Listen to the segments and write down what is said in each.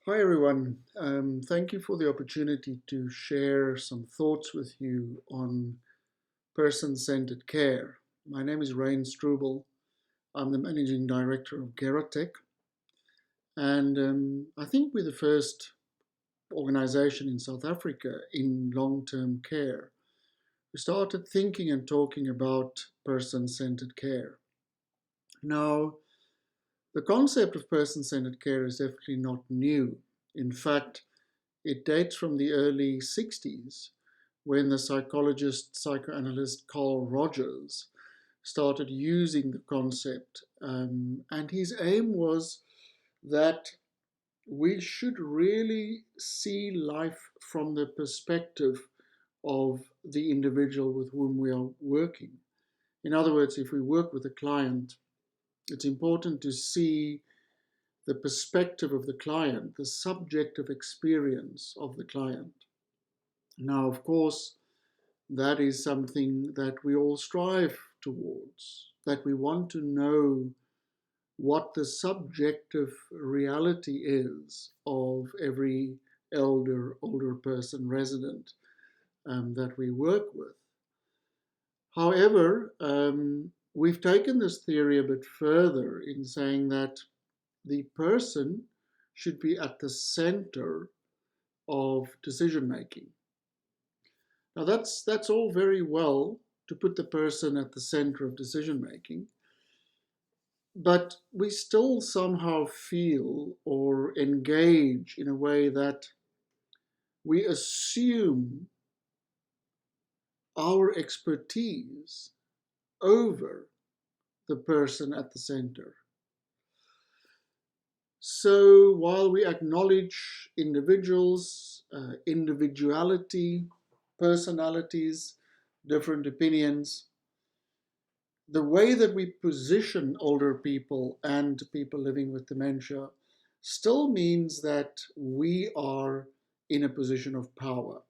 Hi everyone. Thank you for the opportunity to share some thoughts with you on person-centered care. My name is Rayne Stroebel. I'm the Managing Director of Geratec, and I think we're the first organization in South Africa in long-term care. We started thinking and talking about person-centered care. Now, the concept of person-centered care is definitely not new. In fact, it dates from the early 60s when the psychoanalyst Carl Rogers started using the concept. And his aim was that we should really see life from the perspective of the individual with whom we are working. In other words, if we work with a client, it's important to see the perspective of the client, the subjective experience of the client. Now, of course, that is something that we all strive towards, that we want to know what the subjective reality is of every older person resident that we work with. However, we've taken this theory a bit further in saying that the person should be at the center of decision making. Now that's all very well to put the person at the center of decision making, but we still somehow feel or engage in a way that we assume our expertise over the person at the center. So while we acknowledge individuals, individuality, personalities, different opinions, the way that we position older people and people living with dementia still means that we are in a position of power.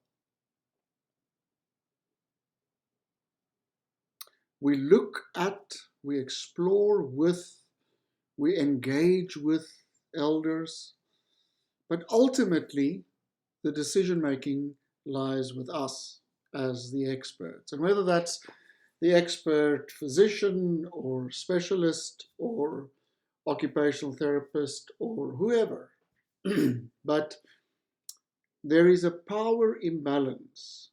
We look at, we explore with, we engage with elders, but ultimately the decision making lies with us as the experts. And whether that's the expert physician or specialist or occupational therapist or whoever, but there is a power imbalance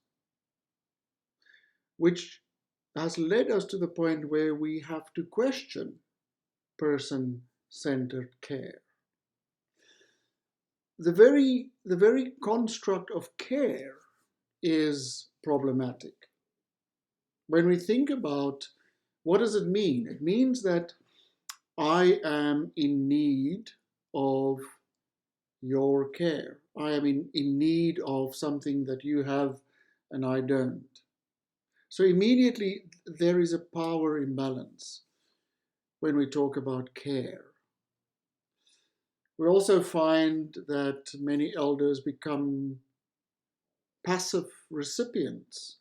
which has led us to the point where we have to question person-centered care. The very construct of care is problematic. When we think about what does it mean? It means that I am in need of your care. I am in need of something that you have and I don't. So immediately there is a power imbalance when we talk about care. We also find that many elders become passive recipients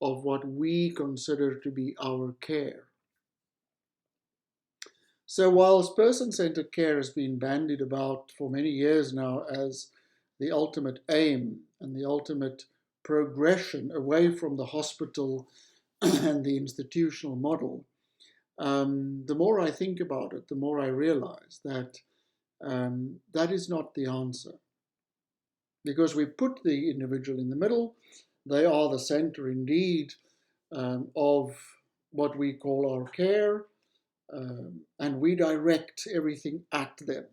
of what we consider to be our care. So whilst person-centered care has been bandied about for many years now as the ultimate aim and the ultimate progression away from the hospital and the institutional model, the more I think about it, the more I realize that that is not the answer. Because we put the individual in the middle, they are the center indeed of what we call our care, and we direct everything at them,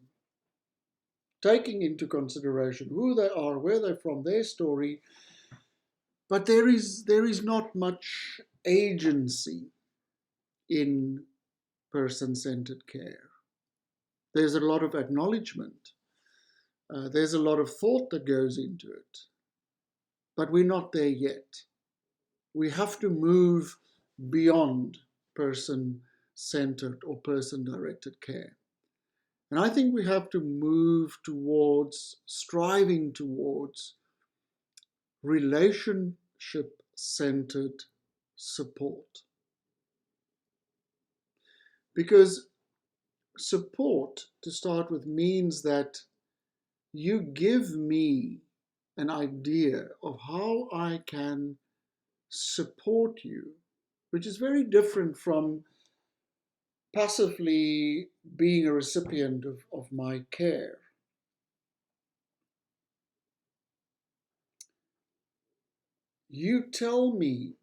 taking into consideration who they are, where they're from, their story, but there is not much agency in person-centered care. There's a lot of acknowledgement. There's a lot of thought that goes into it. But we're not there yet. We have to move beyond person-centered or person-directed care. And I think we have to move towards, striving towards, relationship-centered support. Because support, to start with, means that you give me an idea of how I can support you, which is very different from passively being a recipient of my care. You tell me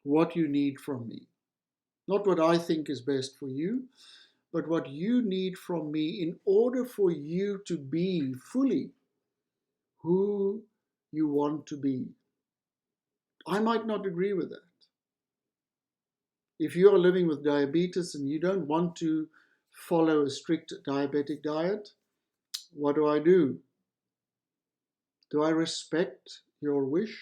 what you need from me, not what I think is best for you, but what you need from me in order for you to be fully who you want to be. I might not agree with that. If you are living with diabetes and you don't want to follow a strict diabetic diet, what do I do? Do I respect your wish?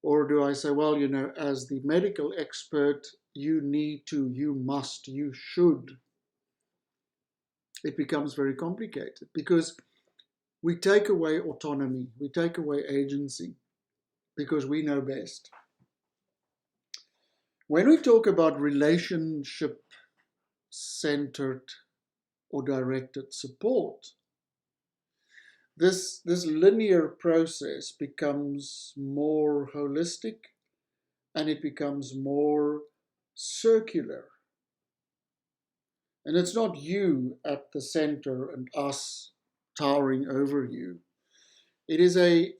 Or do I say, well, as the medical expert, you need to, you must, you should? It becomes very complicated because we take away autonomy, we take away agency because we know best. When we talk about relationship-centered or directed support, this linear process becomes more holistic and it becomes more circular. And it's not you at the center and us towering over you. It is a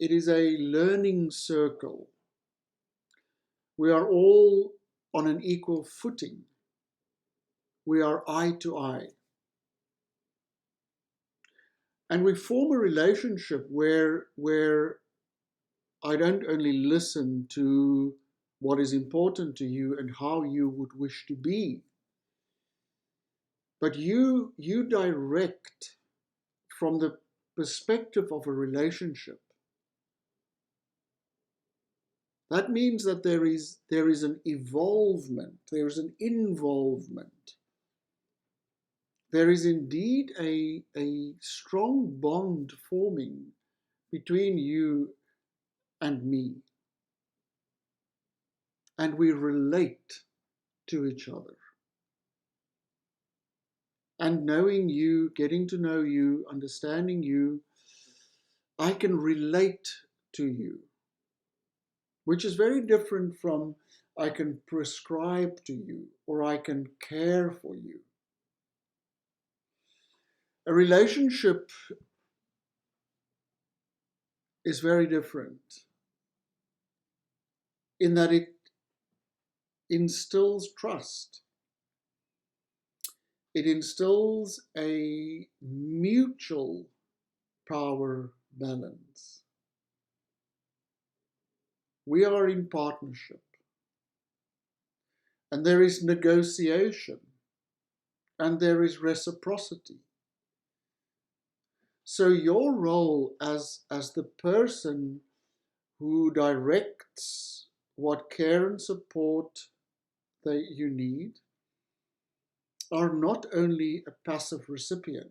learning circle. We are all on an equal footing. We are eye to eye. And we form a relationship where I don't only listen to what is important to you and how you would wish to be, but you direct from the perspective of a relationship. That means that there is an evolvement, there is an involvement. There is indeed a strong bond forming between you and me. And we relate to each other. And knowing you, getting to know you, understanding you, I can relate to you, which is very different from I can prescribe to you or I can care for you. A relationship is very different in that it instills trust. It instills a mutual power balance. We are in partnership. And there is negotiation. And there is reciprocity. So your role as the person who directs what care and support that you need are not only a passive recipient.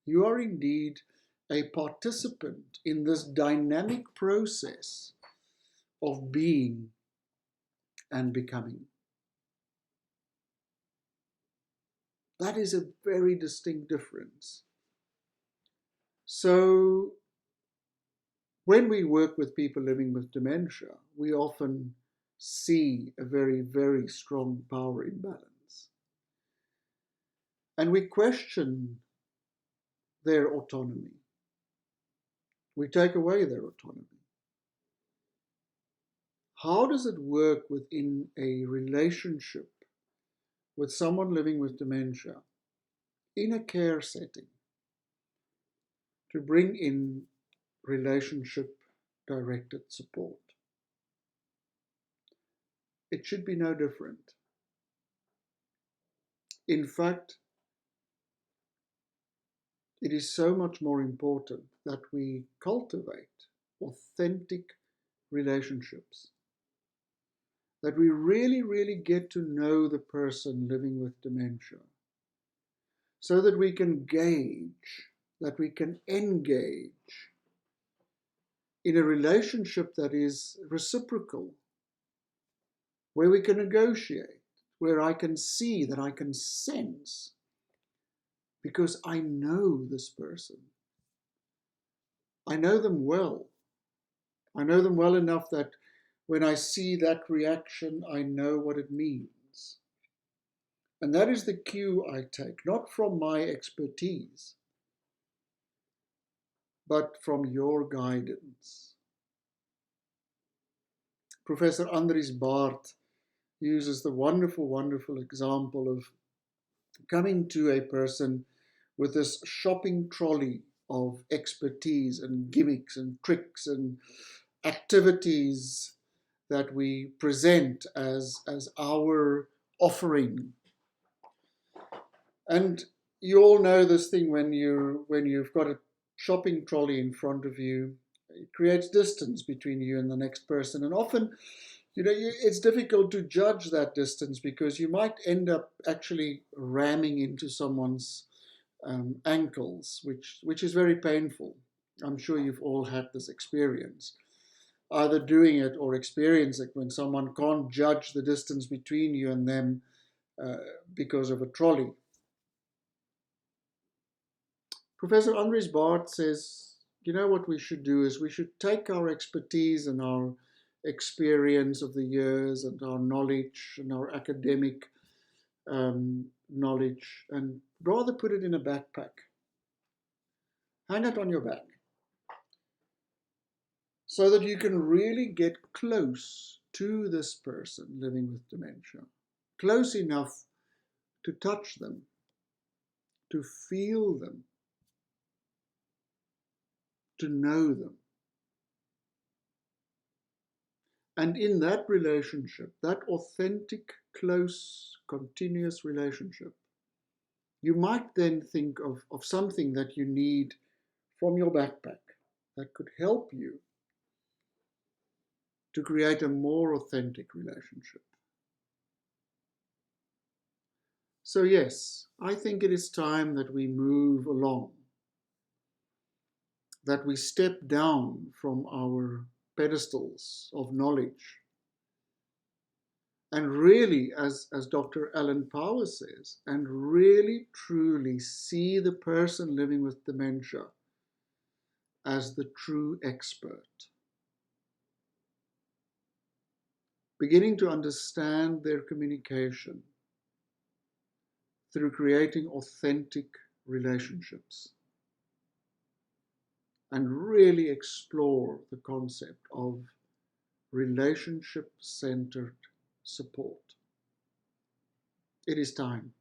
You are indeed a participant in this dynamic process of being and becoming. That is a very distinct difference. So when we work with people living with dementia, we often see a very, very strong power imbalance. And we question their autonomy. We take away their autonomy. How does it work within a relationship with someone living with dementia in a care setting to bring in relationship-directed support? It should be no different. In fact, it is so much more important that we cultivate authentic relationships, that we really, really get to know the person living with dementia, so that we can gauge, that we can engage in a relationship that is reciprocal, where we can negotiate, where I can see, that I can sense because I know this person. I know them well. I know them well enough that when I see that reaction, I know what it means. And that is the cue I take, not from my expertise, but from your guidance. Professor Andries Baart uses the wonderful, wonderful example of coming to a person with this shopping trolley of expertise and gimmicks and tricks and activities that we present as our offering. And you all know this thing when you've got a shopping trolley in front of you, it creates distance between you and the next person. And often, it's difficult to judge that distance because you might end up actually ramming into someone's ankles, which is very painful. I'm sure you've all had this experience, either doing it or experiencing it when someone can't judge the distance between you and them because of a trolley. Professor Andries Baart says, what we should do is we should take our expertise and our experience of the years and our knowledge and our academic knowledge and rather put it in a backpack. Hang it on your back so that you can really get close to this person living with dementia, close enough to touch them, to feel them, to know them. And in that relationship, that authentic, close, continuous relationship, you might then think of something that you need from your backpack that could help you to create a more authentic relationship. So yes, I think it is time that we move along, that we step down from our pedestals of knowledge and really, as Dr. Alan Power says, and really truly see the person living with dementia as the true expert. Beginning to understand their communication through creating authentic relationships and really explore the concept of relationship-centered support. It is time.